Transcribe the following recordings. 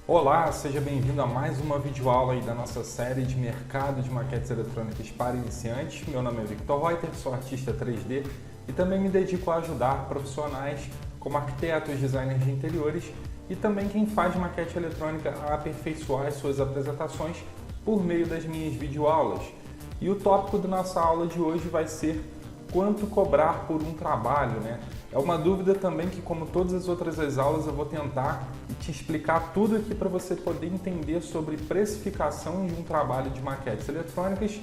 Olá, seja bem-vindo a mais uma videoaula aí da nossa série de mercado de maquetes eletrônicas para iniciantes. Meu nome é Victor Reuter, sou artista 3D e também me dedico a ajudar profissionais como arquitetos, designers de interiores e também quem faz maquete eletrônica a aperfeiçoar as suas apresentações por meio das minhas videoaulas. E o tópico da nossa aula de hoje vai ser quanto cobrar por um trabalho, né? É uma dúvida também que, como todas as outras aulas, eu vou tentar te explicar tudo aqui para você poder entender sobre precificação de um trabalho de maquetes eletrônicas.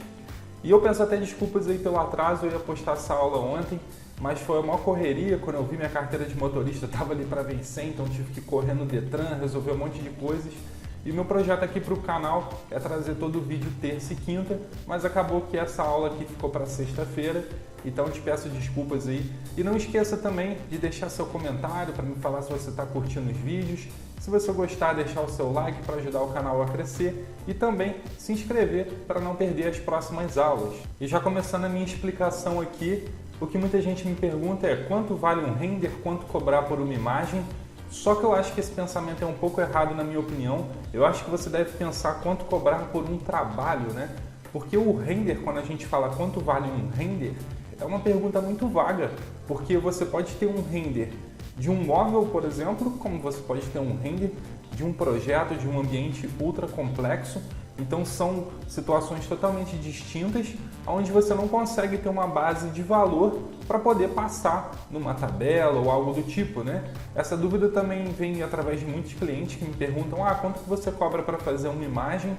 E eu peço até desculpas aí pelo atraso, eu ia postar essa aula ontem, mas foi uma correria. Quando eu vi minha carteira de motorista, estava ali para vencer, então tive que correr no Detran, resolver um monte de coisas. E o meu projeto aqui para o canal é trazer todo o vídeo terça e quinta, mas acabou que essa aula aqui ficou para sexta-feira, então te peço desculpas aí. E não esqueça também de deixar seu comentário para me falar se você está curtindo os vídeos. Se você gostar, deixar o seu like para ajudar o canal a crescer e também se inscrever para não perder as próximas aulas. E já começando a minha explicação aqui, o que muita gente me pergunta é quanto vale um render, quanto cobrar por uma imagem. Só que eu acho que esse pensamento é um pouco errado na minha opinião. Eu acho que você deve pensar quanto cobrar por um trabalho, né? Porque o render, quando a gente fala quanto vale um render, é uma pergunta muito vaga. Porque você pode ter um render de um móvel, por exemplo, como você pode ter um render de um projeto, de um ambiente ultra complexo. Então são situações totalmente distintas, onde você não consegue ter uma base de valor para poder passar numa tabela ou algo do tipo, né? Essa dúvida também vem através de muitos clientes que me perguntam quanto que você cobra para fazer uma imagem?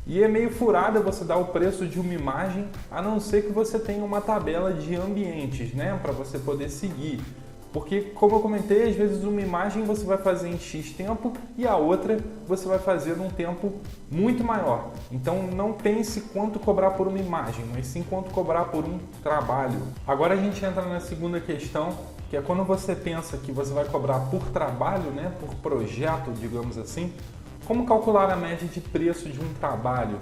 E é meio furada você dar o preço de uma imagem, a não ser que você tenha uma tabela de ambientes, né? Para você poder seguir. Porque, como eu comentei, às vezes uma imagem você vai fazer em X tempo e a outra você vai fazer num tempo muito maior. Então não pense quanto cobrar por uma imagem, mas sim quanto cobrar por um trabalho. Agora a gente entra na segunda questão, que é quando você pensa que você vai cobrar por trabalho, né, por projeto, digamos assim, como calcular a média de preço de um trabalho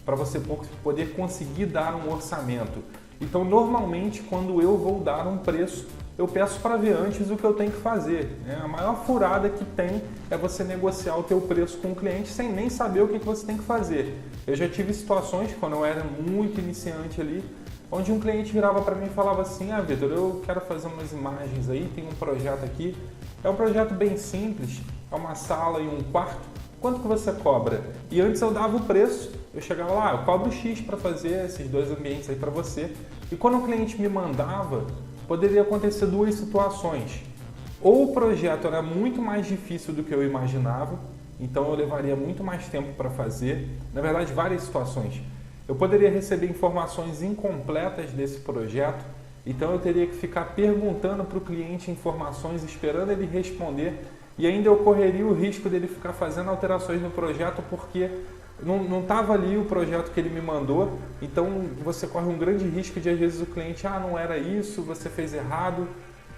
para você poder conseguir dar um orçamento. Então, normalmente, quando eu vou dar um preço, eu peço para ver antes o que eu tenho que fazer, né? A maior furada que tem é você negociar o teu preço com o cliente sem nem saber o que você tem que fazer. Eu já tive situações, quando eu era muito iniciante ali, onde um cliente virava para mim e falava assim: Vitor, eu quero fazer umas imagens aí, tem um projeto aqui. É um projeto bem simples, é uma sala e um quarto. Quanto que você cobra? E antes eu dava o preço, eu chegava lá, eu cobro X para fazer esses dois ambientes aí para você. E quando o cliente me mandava, poderia acontecer duas situações. Ou o projeto era muito mais difícil do que eu imaginava, então eu levaria muito mais tempo para fazer. Na verdade, várias situações. Eu poderia receber informações incompletas desse projeto, então eu teria que ficar perguntando para o cliente informações, esperando ele responder, e ainda eu correria o risco dele ficar fazendo alterações no projeto porque não estava ali o projeto que ele me mandou. Então você corre um grande risco de às vezes o cliente, não era isso, você fez errado.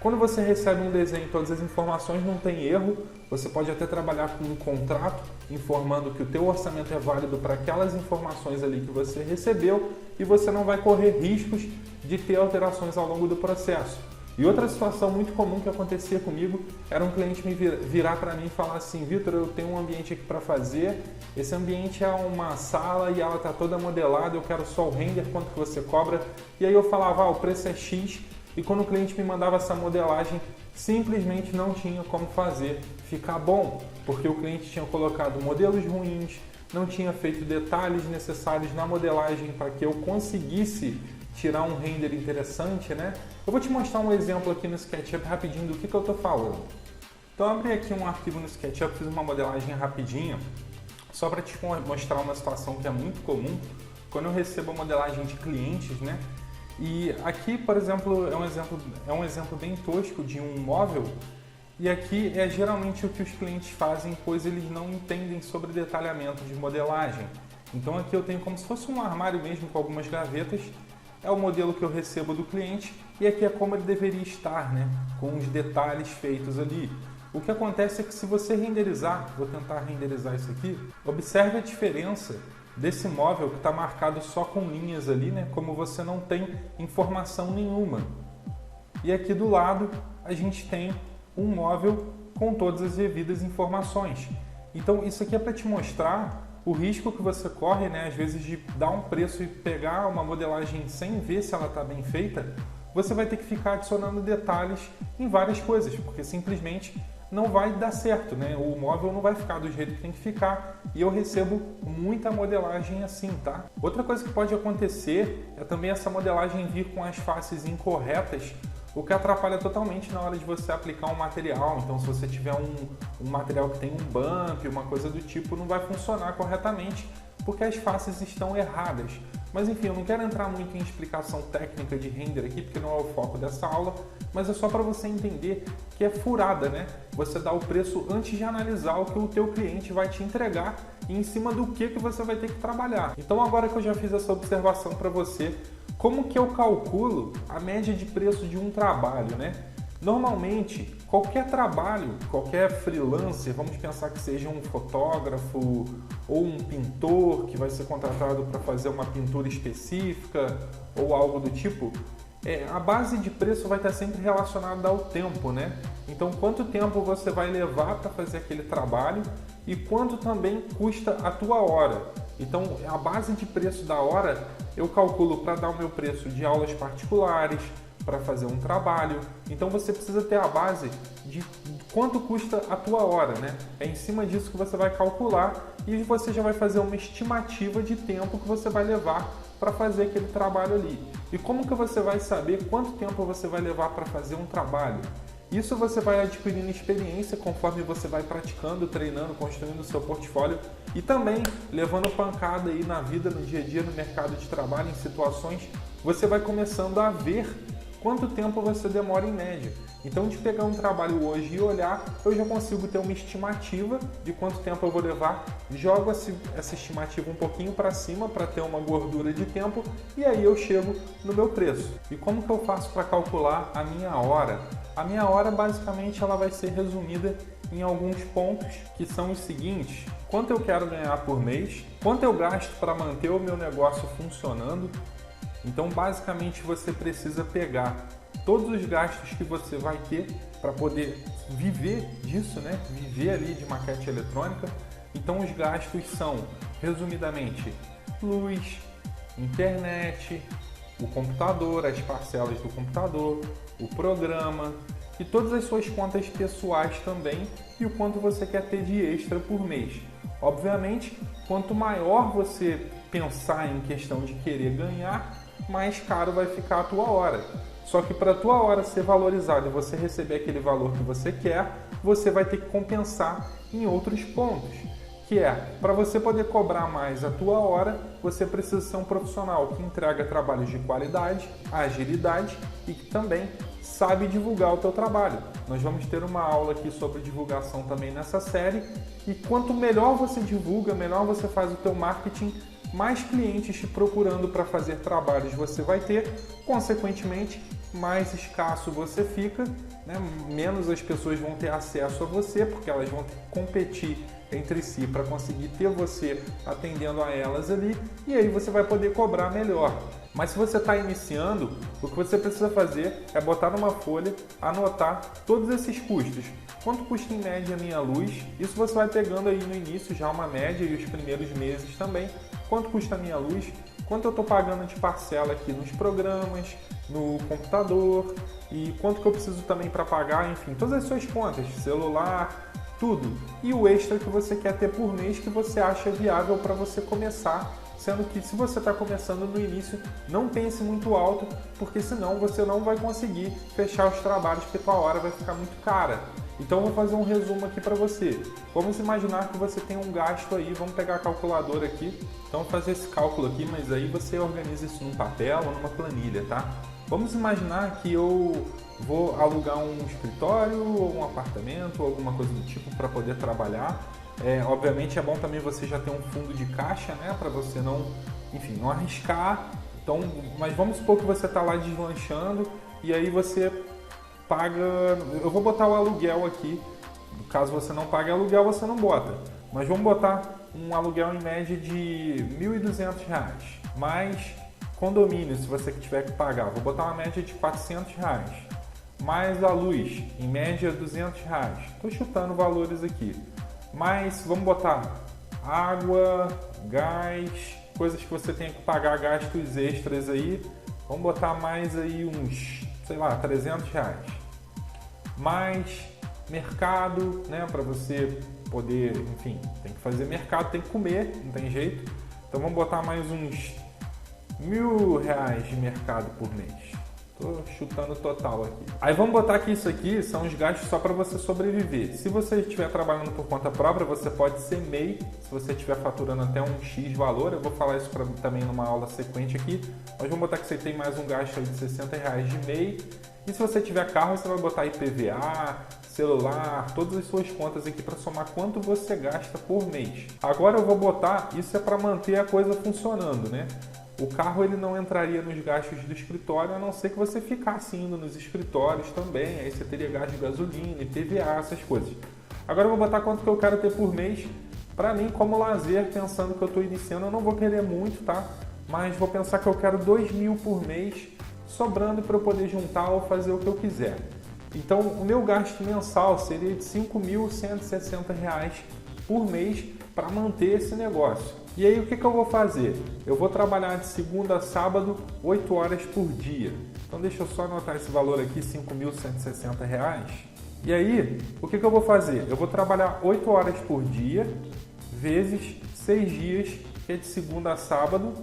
Quando você recebe um desenho, todas as informações, não tem erro. Você pode até trabalhar com um contrato informando que o teu orçamento é válido para aquelas informações ali que você recebeu e você não vai correr riscos de ter alterações ao longo do processo. E outra situação muito comum que acontecia comigo era um cliente me virar para mim e falar assim: Vitor, eu tenho um ambiente aqui para fazer, esse ambiente é uma sala e ela está toda modelada, eu quero só o render, quanto que você cobra? E aí eu falava, o preço é X, e quando o cliente me mandava essa modelagem, simplesmente não tinha como fazer ficar bom, porque o cliente tinha colocado modelos ruins, não tinha feito detalhes necessários na modelagem para que eu conseguisse tirar um render interessante, né? Eu vou te mostrar um exemplo aqui no SketchUp rapidinho do que eu estou falando. Então eu abri aqui um arquivo no SketchUp, fiz uma modelagem rapidinha, só para te mostrar uma situação que é muito comum quando eu recebo a modelagem de clientes, né? E aqui, por exemplo, é um exemplo bem tosco de um móvel, e aqui é geralmente o que os clientes fazem, pois eles não entendem sobre detalhamento de modelagem. Então aqui eu tenho como se fosse um armário mesmo com algumas gavetas. É o modelo que eu recebo do cliente e aqui é como ele deveria estar, né? Com os detalhes feitos ali. O que acontece é que se você renderizar, vou tentar renderizar isso aqui, observe a diferença desse móvel que está marcado só com linhas ali, né? Como você não tem informação nenhuma. E aqui do lado a gente tem um móvel com todas as devidas informações. Então isso aqui é para te mostrar o risco que você corre, né, às vezes de dar um preço e pegar uma modelagem sem ver se ela está bem feita. Você vai ter que ficar adicionando detalhes em várias coisas, porque simplesmente não vai dar certo, né? O móvel não vai ficar do jeito que tem que ficar e eu recebo muita modelagem assim, tá? Outra coisa que pode acontecer é também essa modelagem vir com as faces incorretas, o que atrapalha totalmente na hora de você aplicar um material. Então, se você tiver um material que tem um bump, uma coisa do tipo, não vai funcionar corretamente porque as faces estão erradas. Mas enfim, eu não quero entrar muito em explicação técnica de render aqui, porque não é o foco dessa aula, mas é só para você entender que é furada, né? Você dá o preço antes de analisar o que o teu cliente vai te entregar e em cima do que você vai ter que trabalhar. Então agora que eu já fiz essa observação para você, como que eu calculo a média de preço de um trabalho, né? Normalmente, qualquer trabalho, qualquer freelancer, vamos pensar que seja um fotógrafo ou um pintor que vai ser contratado para fazer uma pintura específica ou algo do tipo, a base de preço vai estar sempre relacionada ao tempo, né? Então, quanto tempo você vai levar para fazer aquele trabalho e quanto também custa a tua hora. Então, a base de preço da hora eu calculo para dar o meu preço de aulas particulares, para fazer um trabalho. Então você precisa ter a base de quanto custa a tua hora, né? É em cima disso que você vai calcular e você já vai fazer uma estimativa de tempo que você vai levar para fazer aquele trabalho ali. E como que você vai saber quanto tempo você vai levar para fazer um trabalho? Isso você vai adquirindo experiência conforme você vai praticando, treinando, construindo o seu portfólio e também levando pancada aí na vida, no dia a dia, no mercado de trabalho, em situações, você vai começando a ver quanto tempo você demora em média. Então, de pegar um trabalho hoje e olhar, eu já consigo ter uma estimativa de quanto tempo eu vou levar, jogo essa estimativa um pouquinho para cima para ter uma gordura de tempo e aí eu chego no meu preço. E como que eu faço para calcular a minha hora? A minha hora, basicamente, ela vai ser resumida em alguns pontos que são os seguintes: quanto eu quero ganhar por mês, quanto eu gasto para manter o meu negócio funcionando. Então, basicamente, você precisa pegar todos os gastos que você vai ter para poder viver disso, né? Viver ali de maquete eletrônica. Então, os gastos são, resumidamente, luz, internet, o computador, as parcelas do computador, o programa e todas as suas contas pessoais também e o quanto você quer ter de extra por mês. Obviamente, quanto maior você pensar em questão de querer ganhar, mais caro vai ficar a tua hora. Só que para a tua hora ser valorizada e você receber aquele valor que você quer, você vai ter que compensar em outros pontos. Que é, para você poder cobrar mais a tua hora, você precisa ser um profissional que entrega trabalhos de qualidade, agilidade e que também sabe divulgar o teu trabalho. Nós vamos ter uma aula aqui sobre divulgação também nessa série. E quanto melhor você divulga, melhor você faz o teu marketing, mais clientes te procurando para fazer trabalhos você vai ter, consequentemente, mais escasso você fica, né? Menos as pessoas vão ter acesso a você, porque elas vão ter que competir entre si para conseguir ter você atendendo a elas ali, e aí você vai poder cobrar melhor. Mas se você está iniciando, o que você precisa fazer é botar numa folha, anotar todos esses custos. Quanto custa em média a minha luz? Isso você vai pegando aí no início já uma média e os primeiros meses também. Quanto custa a minha luz? Quanto eu estou pagando de parcela aqui nos programas, no computador e quanto que eu preciso também para pagar, enfim, todas as suas contas, celular, tudo. E o extra que você quer ter por mês que você acha viável para você começar. Sendo que se você está começando no início, não pense muito alto, porque senão você não vai conseguir fechar os trabalhos, porque tua hora vai ficar muito cara. Então eu vou fazer um resumo aqui para você. Vamos imaginar que você tem um gasto aí, vamos pegar a calculadora aqui. Então vou fazer esse cálculo aqui, mas aí você organiza isso num papel ou numa planilha, tá? Vamos imaginar que eu vou alugar um escritório ou um apartamento ou alguma coisa do tipo para poder trabalhar. Obviamente é bom também você já ter um fundo de caixa, né, para você não, enfim, não arriscar. Então, mas vamos supor que você está lá deslanchando e aí você paga, eu vou botar o aluguel aqui. Caso você não pague aluguel, você não bota. Mas vamos botar um aluguel em média de R$ 1.200, mais condomínio, se você tiver que pagar. Vou botar uma média de R$ 400, mais a luz, em média R$ 200. Estou chutando valores aqui. Mas vamos botar água, gás, coisas que você tem que pagar gastos extras aí. Vamos botar mais aí uns, sei lá, R$300. Mais mercado, né, para você poder, enfim, tem que fazer mercado, tem que comer, não tem jeito. Então vamos botar mais uns R$1.000 de mercado por mês. Tô chutando total aqui. Aí vamos botar que isso aqui são os gastos só para você sobreviver. Se você estiver trabalhando por conta própria, você pode ser MEI. Se você estiver faturando até um X valor, eu vou falar isso também numa aula sequente aqui. Mas vamos botar que você tem mais um gasto aí de R$60 de MEI. E se você tiver carro, você vai botar IPVA, celular, todas as suas contas aqui para somar quanto você gasta por mês. Agora eu vou botar, isso é para manter a coisa funcionando, né? O carro ele não entraria nos gastos do escritório, a não ser que você ficasse indo nos escritórios também, aí você teria gasto de gasolina, IPVA, essas coisas. Agora eu vou botar quanto que eu quero ter por mês, para mim como lazer, pensando que eu estou iniciando, eu não vou querer muito, tá? Mas vou pensar que eu quero R$2.000 por mês, sobrando para eu poder juntar ou fazer o que eu quiser. Então o meu gasto mensal seria de R$5.160 por mês para manter esse negócio. E aí o que eu vou fazer? Eu vou trabalhar de segunda a sábado 8 horas por dia. Então deixa eu só anotar esse valor aqui, R$5.160. E aí, o que eu vou fazer? Eu vou trabalhar 8 horas por dia, vezes 6 dias, que é de segunda a sábado.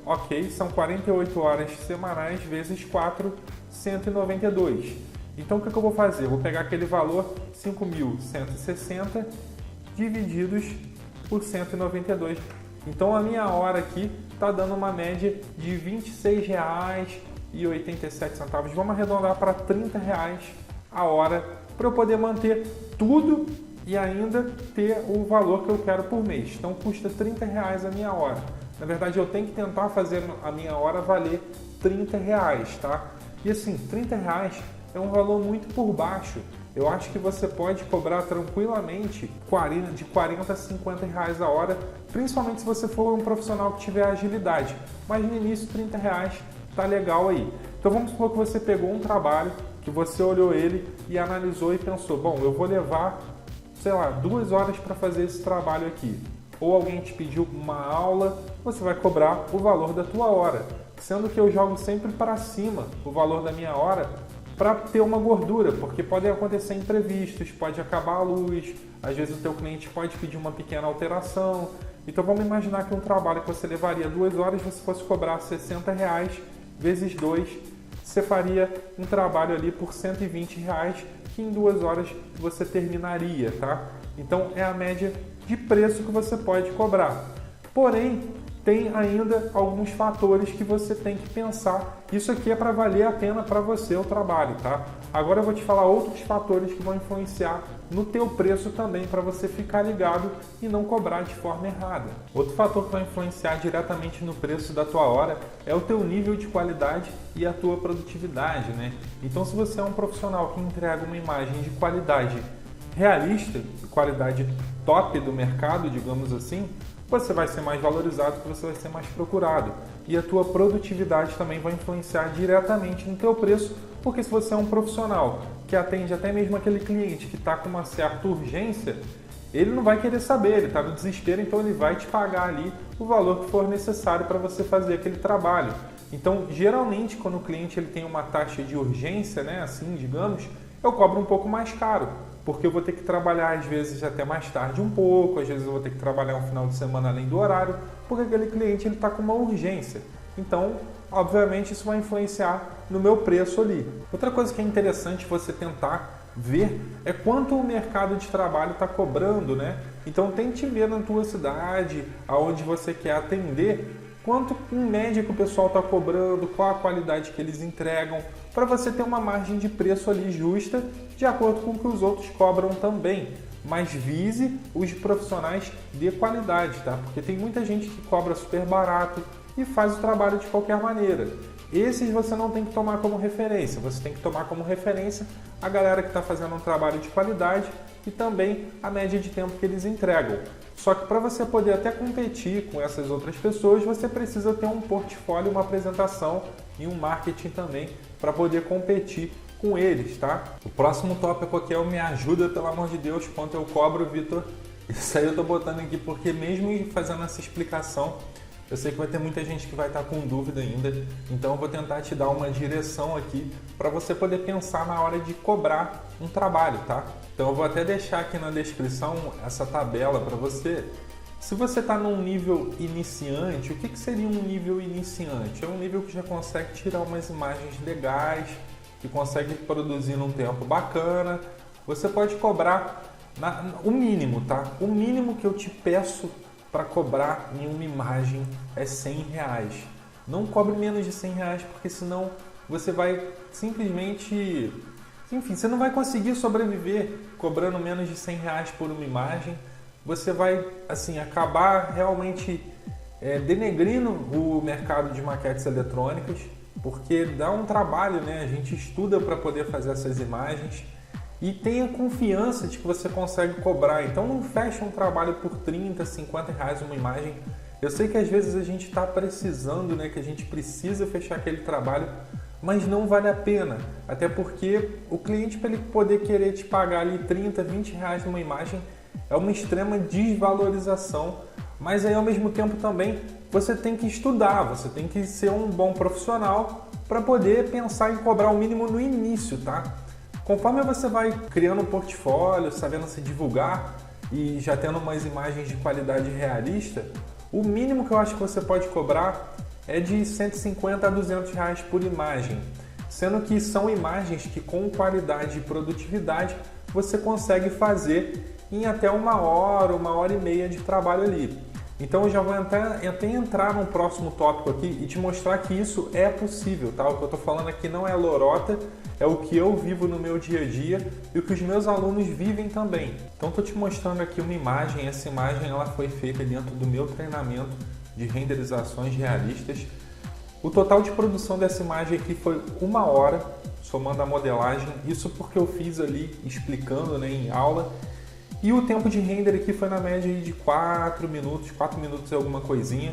Ok, são 48 horas semanais, vezes 4, 192. Então o que eu vou fazer? Eu vou pegar aquele valor, 5.160, divididos por 192. Então a minha hora aqui está dando uma média de R$26,87. Vamos arredondar para R$30 a hora para eu poder manter tudo e ainda ter o valor que eu quero por mês. Então custa R$30 a minha hora. Na verdade eu tenho que tentar fazer a minha hora valer R$30, tá? E assim, R$30 é um valor muito por baixo. Eu acho que você pode cobrar tranquilamente de 40 a 50 reais a hora, principalmente se você for um profissional que tiver agilidade. Mas no início, R$30 tá legal aí. Então vamos supor que você pegou um trabalho, que você olhou ele e analisou e pensou, bom, eu vou levar, sei lá, 2 horas para fazer esse trabalho aqui. Ou alguém te pediu uma aula, você vai cobrar o valor da tua hora. Sendo que eu jogo sempre para cima o valor da minha hora, para ter uma gordura, porque podem acontecer imprevistos, pode acabar a luz, às vezes o teu cliente pode pedir uma pequena alteração. Então vamos imaginar que um trabalho que você levaria 2 horas, você fosse cobrar R$60 vezes 2, você faria um trabalho ali por R$120, que em 2 horas você terminaria, tá? Então é a média de preço que você pode cobrar. Porém, tem ainda alguns fatores que você tem que pensar. Isso aqui é para valer a pena para você o trabalho, tá? Agora eu vou te falar outros fatores que vão influenciar no teu preço também, para você ficar ligado e não cobrar de forma errada. Outro fator que vai influenciar diretamente no preço da tua hora é o teu nível de qualidade e a tua produtividade, né? Então se você é um profissional que entrega uma imagem de qualidade realista, qualidade top do mercado, digamos assim, você vai ser mais valorizado, você vai ser mais procurado. E a tua produtividade também vai influenciar diretamente no teu preço, porque se você é um profissional que atende até mesmo aquele cliente que está com uma certa urgência, ele não vai querer saber, ele está no desespero, então ele vai te pagar ali o valor que for necessário para você fazer aquele trabalho. Então, geralmente, quando o cliente ele tem uma taxa de urgência, né, assim, digamos, eu cobro um pouco mais caro, porque eu vou ter que trabalhar às vezes até mais tarde um pouco, às vezes eu vou ter que trabalhar um final de semana além do horário, porque aquele cliente ele está com uma urgência. Então, obviamente, isso vai influenciar no meu preço ali. Outra coisa que é interessante você tentar ver é quanto o mercado de trabalho está cobrando, né? Então, tente ver na tua cidade, aonde você quer atender, quanto em média que o pessoal está cobrando, qual a qualidade que eles entregam, para você ter uma margem de preço ali justa, de acordo com o que os outros cobram também. Mas vise os profissionais de qualidade, tá? Porque tem muita gente que cobra super barato e faz o trabalho de qualquer maneira. Esses você não tem que tomar como referência, você tem que tomar como referência a galera que está fazendo um trabalho de qualidade e também a média de tempo que eles entregam. Só que para você poder até competir com essas outras pessoas, você precisa ter um portfólio, uma apresentação e um marketing também para poder competir com eles, tá? O próximo tópico aqui é o me ajuda, pelo amor de Deus, quanto eu cobro, Vitor. Isso aí eu tô botando aqui porque mesmo fazendo essa explicação, eu sei que vai ter muita gente que vai estar com dúvida ainda, então eu vou tentar te dar uma direção aqui para você poder pensar na hora de cobrar um trabalho, tá? Então eu vou até deixar aqui na descrição essa tabela para você. Se você está num nível iniciante, o que seria um nível iniciante? É um nível que já consegue tirar umas imagens legais, que consegue produzir num tempo bacana. Você pode cobrar o mínimo, tá? O mínimo que eu te peço para cobrar em uma imagem é R$100. Não cobre menos de R$100, porque senão você vai simplesmente... Enfim, você não vai conseguir sobreviver cobrando menos de R$100 por uma imagem. Você vai, assim, acabar realmente denegrindo o mercado de maquetes eletrônicas, porque dá um trabalho, né? A gente estuda para poder fazer essas imagens. E tenha confiança de que você consegue cobrar. Então não feche um trabalho por R$30, R$50 uma imagem. Eu sei que às vezes a gente está precisando, né, que a gente precisa fechar aquele trabalho, mas não vale a pena. Até porque o cliente, para ele poder querer te pagar ali R$30, R$20 numa imagem, é uma extrema desvalorização. Mas aí ao mesmo tempo também você tem que estudar, você tem que ser um bom profissional para poder pensar em cobrar o mínimo no início, tá? Conforme você vai criando um portfólio, sabendo se divulgar e já tendo umas imagens de qualidade realista, o mínimo que eu acho que você pode cobrar é de R$150 a R$200 por imagem, sendo que são imagens que com qualidade e produtividade você consegue fazer em até 1 hora e meia de trabalho ali. Então eu já vou até entrar no próximo tópico aqui e te mostrar que isso é possível, tá? O que eu estou falando aqui não é lorota, é o que eu vivo no meu dia a dia e o que os meus alunos vivem também. Então estou te mostrando aqui uma imagem, essa imagem ela foi feita dentro do meu treinamento de renderizações realistas. O total de produção dessa imagem aqui foi 1 hora, somando a modelagem, isso porque eu fiz ali explicando, né, em aula. E o tempo de render aqui foi na média de 4 minutos e alguma coisinha.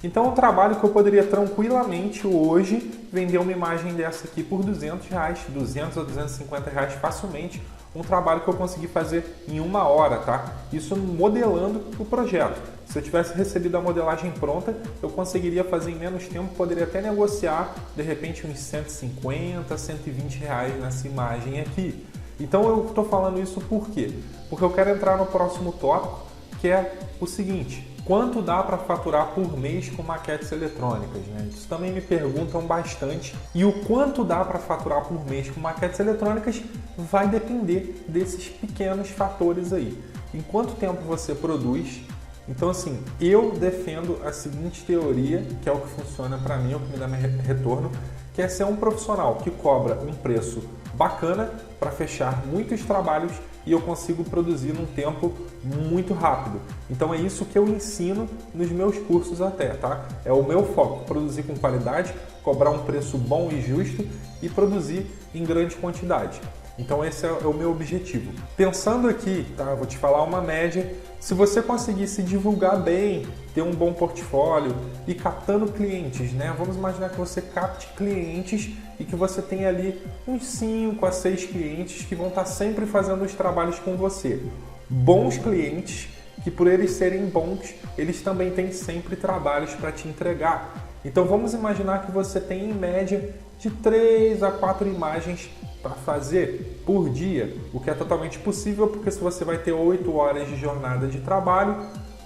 Então é um trabalho que eu poderia tranquilamente hoje vender uma imagem dessa aqui por R$200, R$200 a R$250 facilmente. Um trabalho que eu consegui fazer em 1 hora, tá? Isso modelando o projeto. Se eu tivesse recebido a modelagem pronta, eu conseguiria fazer em menos tempo, poderia até negociar de repente uns R$150, R$120 nessa imagem aqui. Então eu estou falando isso por quê? Porque eu quero entrar no próximo tópico, que é o seguinte: quanto dá para faturar por mês com maquetes eletrônicas, né? Isso também me perguntam bastante. E o quanto dá para faturar por mês com maquetes eletrônicas vai depender desses pequenos fatores aí. Em quanto tempo você produz? Então, assim, eu defendo a seguinte teoria, que é o que funciona para mim, é o que me dá retorno, que é ser um profissional que cobra um preço bacana para fechar muitos trabalhos e eu consigo produzir num tempo muito rápido. Então é isso que eu ensino nos meus cursos até, tá? É o meu foco, produzir com qualidade, cobrar um preço bom e justo e produzir em grande quantidade. Então esse é o meu objetivo. Pensando aqui, tá? Vou te falar uma média. Se você conseguir se divulgar bem, ter um bom portfólio e captando clientes, né? Vamos imaginar que você capte clientes e que você tem ali uns 5 a 6 clientes que vão estar sempre fazendo os trabalhos com você. Bons clientes que, por eles serem bons, eles também têm sempre trabalhos para te entregar. Então vamos imaginar que você tem em média de 3 a 4 imagens para fazer por dia, o que é totalmente possível, porque se você vai ter 8 horas de jornada de trabalho,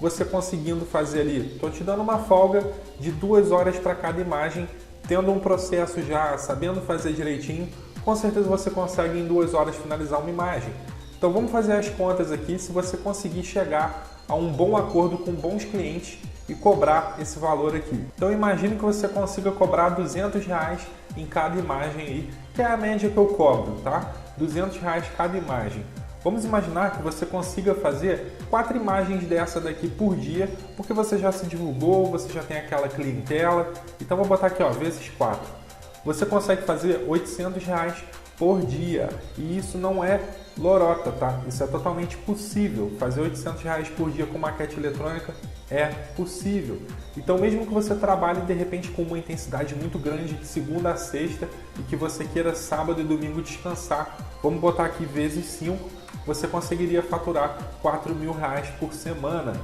você conseguindo fazer ali, estou te dando uma folga de 2 horas para cada imagem, tendo um processo já, sabendo fazer direitinho, com certeza você consegue em 2 horas finalizar uma imagem. Então vamos fazer as contas aqui, se você conseguir chegar a um bom acordo com bons clientes e cobrar esse valor aqui. Então imagine que você consiga cobrar R$200 em cada imagem aí, que é a média que eu cobro, tá? R$200 cada imagem. Vamos imaginar que você consiga fazer 4 imagens dessa daqui por dia, porque você já se divulgou, você já tem aquela clientela. Então vou botar aqui, ó, vezes 4. Você consegue fazer R$800 por dia. E isso não é lorota, tá? Isso é totalmente possível. Fazer R$800 por dia com maquete eletrônica é possível. Então, mesmo que você trabalhe de repente com uma intensidade muito grande de segunda a sexta e que você queira sábado e domingo descansar, vamos botar aqui vezes 5, você conseguiria faturar R$4.000 por semana.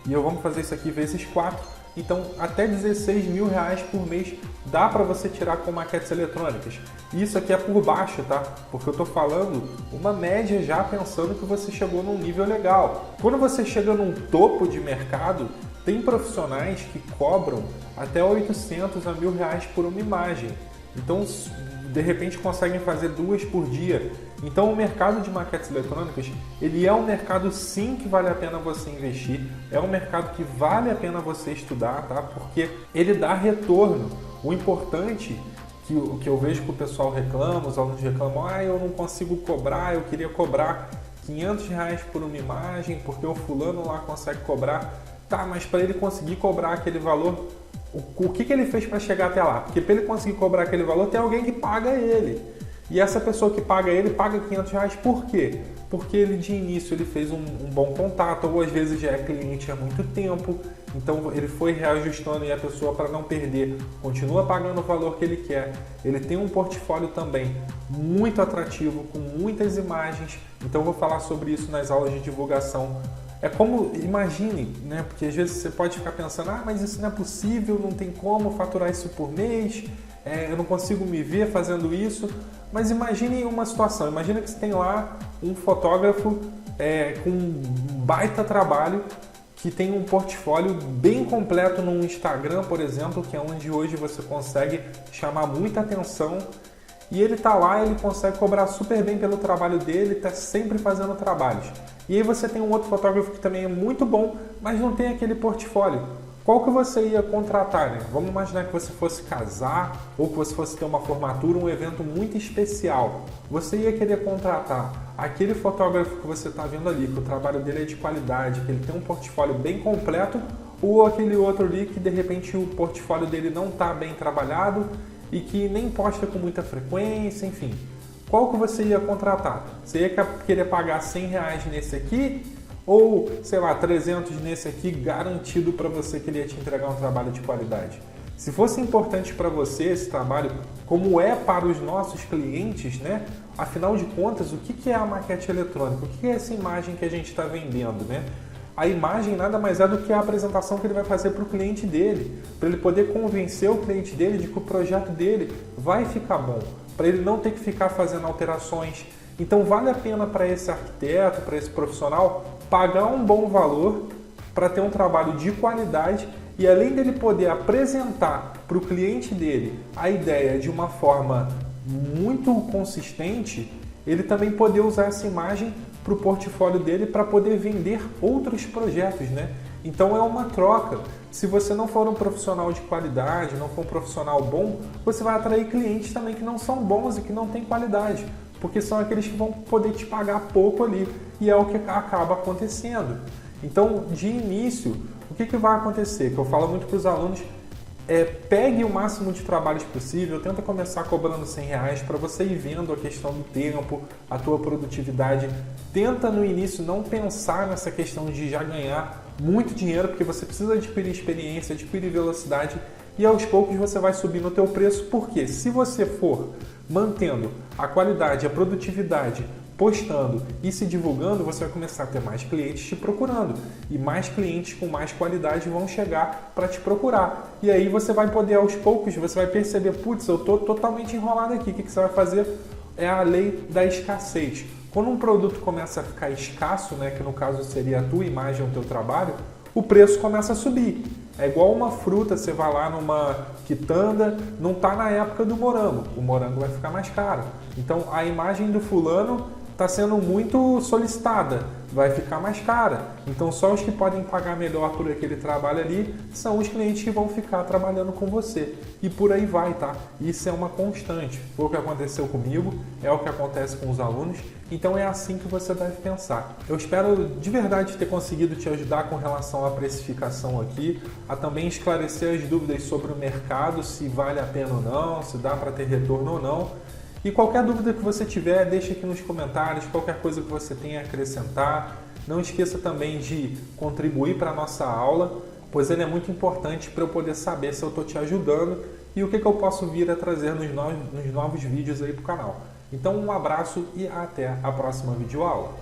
E eu vamos fazer isso aqui vezes 4. Então, até R$16.000 por mês dá para você tirar com maquetes eletrônicas. Isso aqui é por baixo, tá? Porque eu estou falando uma média já pensando que você chegou num nível legal. Quando você chega num topo de mercado, tem profissionais que cobram até 800 a R$1.000 por uma imagem. Então, de repente, conseguem fazer 2 por dia. Então, o mercado de maquetes eletrônicas, ele é um mercado sim que vale a pena você investir. É um mercado que vale a pena você estudar, tá? Porque ele dá retorno. O importante que eu vejo que o pessoal reclama, os alunos reclamam, eu não consigo cobrar, eu queria cobrar R$500 por uma imagem, porque o fulano lá consegue cobrar. Tá, mas para ele conseguir cobrar aquele valor, o que ele fez para chegar até lá? Porque para ele conseguir cobrar aquele valor, tem alguém que paga ele. E essa pessoa que paga ele, paga R$500. Por quê? Porque ele de início ele fez um bom contato, ou às vezes já é cliente há muito tempo, então ele foi reajustando e a pessoa, para não perder, continua pagando o valor que ele quer. Ele tem um portfólio também muito atrativo, com muitas imagens, então eu vou falar sobre isso nas aulas de divulgação. É como, imagine, né? Porque às vezes você pode ficar pensando, mas isso não é possível, não tem como faturar isso por mês, eu não consigo me ver fazendo isso. Mas imagine uma situação, imagine que você tem lá um fotógrafo com um baita trabalho, que tem um portfólio bem completo no Instagram, por exemplo, que é onde hoje você consegue chamar muita atenção. E ele está lá, ele consegue cobrar super bem pelo trabalho dele, está sempre fazendo trabalhos. E aí você tem um outro fotógrafo que também é muito bom, mas não tem aquele portfólio. Qual que você ia contratar, né? Vamos imaginar que você fosse casar ou que você fosse ter uma formatura, um evento muito especial. Você ia querer contratar aquele fotógrafo que você está vendo ali, que o trabalho dele é de qualidade, que ele tem um portfólio bem completo, ou aquele outro ali que de repente o portfólio dele não está bem trabalhado e que nem posta com muita frequência, enfim. Qual que você ia contratar? Você ia querer pagar R$100 nesse aqui ou, sei lá, 300 nesse aqui, garantido para você que ele ia te entregar um trabalho de qualidade? Se fosse importante para você esse trabalho, como é para os nossos clientes, né? Afinal de contas, o que é a maquete eletrônica? O que é essa imagem que a gente está vendendo, né? A imagem nada mais é do que a apresentação que ele vai fazer para o cliente dele, para ele poder convencer o cliente dele de que o projeto dele vai ficar bom, para ele não ter que ficar fazendo alterações. Então vale a pena para esse arquiteto, para esse profissional, pagar um bom valor para ter um trabalho de qualidade e, além dele poder apresentar para o cliente dele a ideia de uma forma muito consistente, ele também poder usar essa imagem para o portfólio dele para poder vender outros projetos, né? Então é uma troca. Se você não for um profissional de qualidade, não for um profissional bom, você vai atrair clientes também que não são bons e que não têm qualidade, porque são aqueles que vão poder te pagar pouco ali, e é o que acaba acontecendo. Então, de início, o que vai acontecer? Que eu falo muito para os alunos, pegue o máximo de trabalhos possível, tenta começar cobrando R$100 para você ir vendo a questão do tempo, a tua produtividade. Tenta no início não pensar nessa questão de já ganhar muito dinheiro, porque você precisa adquirir experiência, adquirir velocidade, e aos poucos você vai subindo o teu preço, porque se você for mantendo a qualidade, a produtividade, postando e se divulgando, você vai começar a ter mais clientes te procurando, e mais clientes com mais qualidade vão chegar para te procurar, e aí você vai poder, aos poucos, você vai perceber, putz, eu estou totalmente enrolado aqui. O que você vai fazer? É a lei da escassez. Quando um produto começa a ficar escasso, né, que no caso seria a tua imagem, o teu trabalho, o preço começa a subir. É igual uma fruta, você vai lá numa quitanda, não está na época do morango, o morango vai ficar mais caro. Então a imagem do fulano está sendo muito solicitada, vai ficar mais cara. Então só os que podem pagar melhor por aquele trabalho ali são os clientes que vão ficar trabalhando com você. E por aí vai, tá? Isso é uma constante. Foi o que aconteceu comigo, é o que acontece com os alunos. Então é assim que você deve pensar. Eu espero de verdade ter conseguido te ajudar com relação à precificação aqui, a também esclarecer as dúvidas sobre o mercado, se vale a pena ou não, se dá para ter retorno ou não. E qualquer dúvida que você tiver, deixa aqui nos comentários, qualquer coisa que você tenha a acrescentar. Não esqueça também de contribuir para a nossa aula, pois ele é muito importante para eu poder saber se eu estou te ajudando e o que eu posso vir a trazer nos novos vídeos aí para o canal. Então um abraço e até a próxima videoaula.